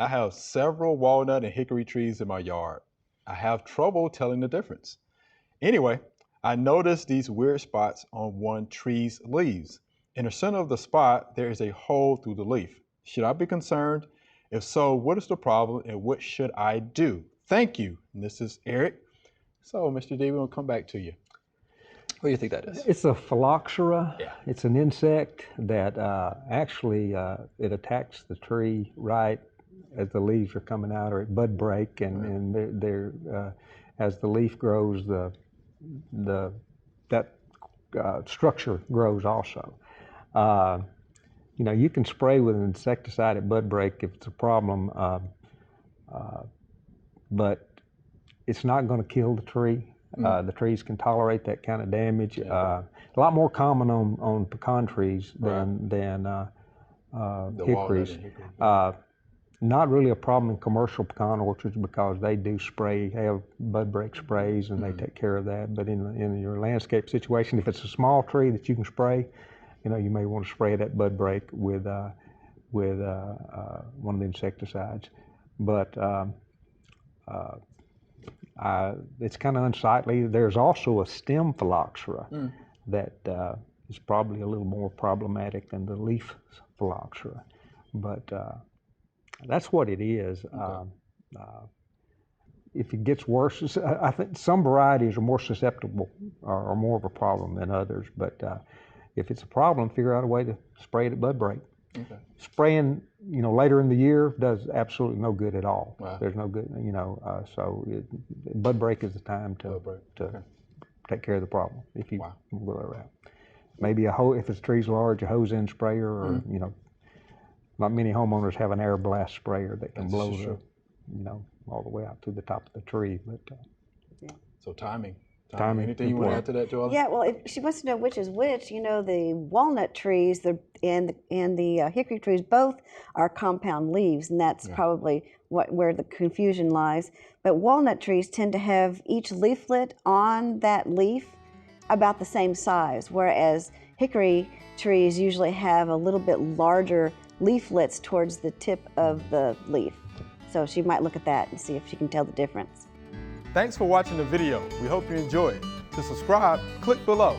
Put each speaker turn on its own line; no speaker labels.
I have several walnut and hickory trees in my yard. I have trouble telling the difference. Anyway, I noticed these weird spots on one tree's leaves. In the center of the spot, there is a hole through the leaf. Should I be concerned? If so, what is the problem and what should I do? Thank you. And this is Eric. So, Mr. D, we'll come back to you. What do you think that is?
It's a phylloxera.
Yeah.
It's an insect that actually it attacks the tree right as the leaves are coming out or at bud break, and as the leaf grows, that structure grows also. You can spray with an insecticide at bud break if it's a problem, but it's not going to kill the tree. The trees can tolerate that kind of damage. A lot more common on pecan trees than hickories. Not really a problem in commercial pecan orchards because they do have bud break sprays and they take care of that. But in your landscape situation, if it's a small tree that you can spray, you may want to spray it at bud break with one of the insecticides. But it's kind of unsightly. There's also a stem phylloxera that is probably a little more problematic than the leaf phylloxera. But that's what it is. Okay. If it gets worse, I think some varieties are more susceptible or more of a problem than others. But if it's a problem, figure out a way to spray it at bud break. Okay. Spraying, later in the year does absolutely no good at all. Wow. There's no good, so bud break is the time to take care of the problem if you go that route. Maybe if the tree's large, a hose end sprayer, or not many homeowners have an air blast sprayer that can blow all the way out to the top of the tree. But
so timing.
Anything
you want to add to that, Joella?
Yeah, well, if she wants to know which is which, the walnut trees and the hickory trees both are compound leaves, and that's probably where the confusion lies. But walnut trees tend to have each leaflet on that leaf about the same size, whereas hickory trees usually have a little bit larger leaflets towards the tip of the leaf. So she might look at that and see if she can tell the difference.
Thanks for watching the video. We hope you enjoyed. To subscribe, click below.